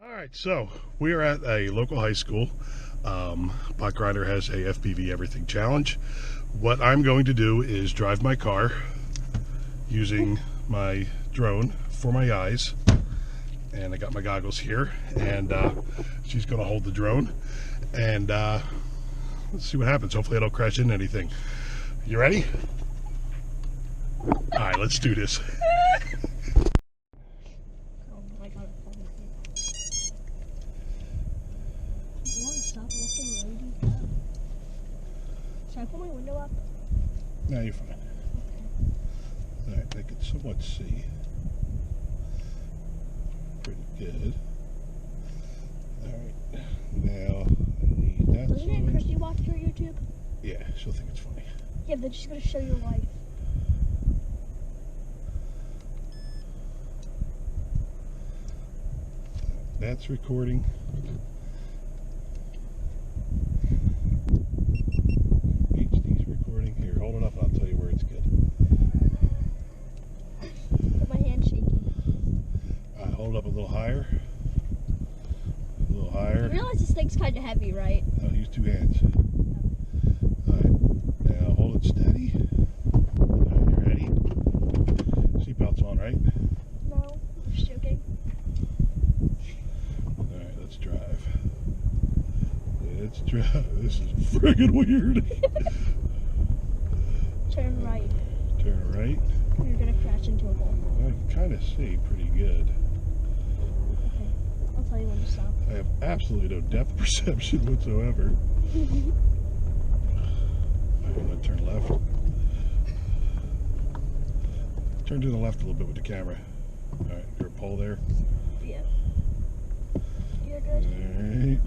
All right, so we are at a local high school. Bot Grinder has a FPV Everything Challenge. What I'm going to do is drive my car using my drone for my eyes. And I got my goggles here, and she's going to hold the drone. And let's see what happens. Hopefully I don't crash into anything. You ready? All right, let's do this. Stop looking, lady. Should I put my window up? No, you're fine. Okay. All right, I can somewhat see. Pretty good. All right, now I need that. Doesn't Aunt Christy watch your YouTube? Yeah, she'll think it's funny. Yeah, they're just gonna show your life. That's recording. HD's recording. Here, hold it up and I'll tell you where it's good. But my hand's shaking. All right, hold it up a little higher. A little higher. You realize this thing's kind of heavy, right? I'll use two hands. All right, now hold it steady. All right, you ready? Seatbelt's on, right? No, I'm just joking. All right, let's drive. Let's drive. This is friggin' weird. Turn right. Turn right. You're gonna crash into a wall. I can kind of see pretty good. Okay, I'll tell you when to stop. I have absolutely no depth perception whatsoever. I'm going to turn left. Turn to the left a little bit with the camera. All right, your pole there. Yeah. You're All good. right.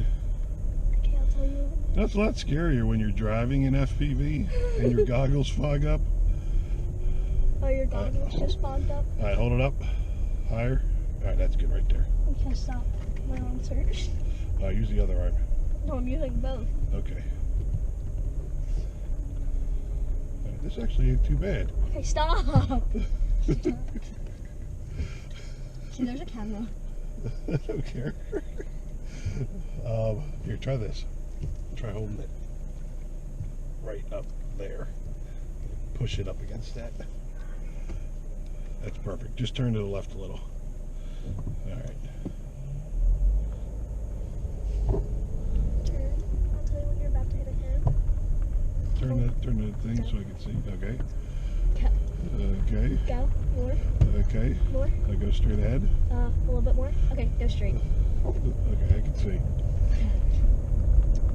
Okay, I'll tell you. That's a lot scarier when you're driving in FPV and your goggles fog up. Oh, your goggles just fogged up? All right, hold it up. Higher. All right, that's good right there. Okay, stop. My arm's hurt. Use the other arm. No, I'm using both. Okay. All right, this actually ain't too bad. Okay, stop. See, there's a camera. I don't care. Here, try this. Try holding it right up there. Push it up against that. That's perfect. Just turn to the left a little. All right. Turn. I'll tell you when you're about to hit a curb. Turn the thing so I can see. Okay. Go. Okay. Go. More. Okay. More. I go straight ahead. A little bit more. Okay, go straight. Okay, I can see.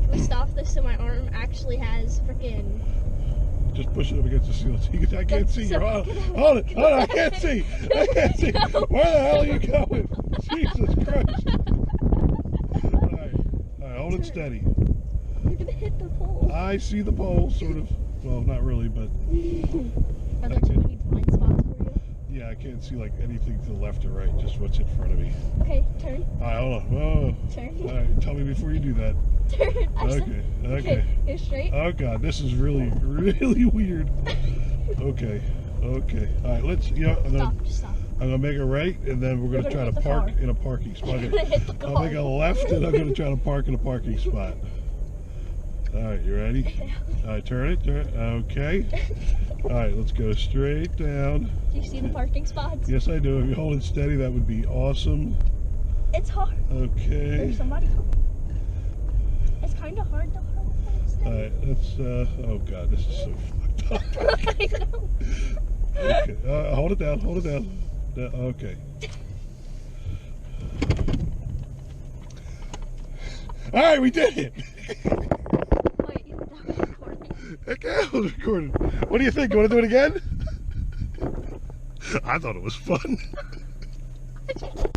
Can we stop this so my arm actually has freaking... Just push it up against the ceiling. I can't see. Hold it. I can't see. I can't see. Where the hell are you going? Jesus Christ. All right, hold it steady. You're going to hit the pole. I see the pole, sort of. Well, not really, but... Are there too many blind spots for you? Yeah, I can't see like anything to the left or right, just what's in front of me. Okay, turn. All right, hold on. Whoa. Turn. All right, tell me before you do that. Turn. Okay. Go straight. Oh God, this is really, really weird. Okay. All right, let's, Stop. I'm gonna make a right, and then we're gonna try to park in a parking spot. You're gonna hit the car. I'll make a left, and I'm gonna try to park in a parking spot. All right, you ready? All right, turn it. Okay. All right, let's go straight down. Do you see the parking spots? Yes, I do. If you hold it steady, that would be awesome. It's hard. Okay. There's somebody coming. It's kind of hard to hold it steady. All right, let's, oh God, this is so fucked up. I know. Okay, hold it down. Okay. All right, we did it. Wait, that was recording. Okay, I was recording. What do you think? You want to do it again? I thought it was fun.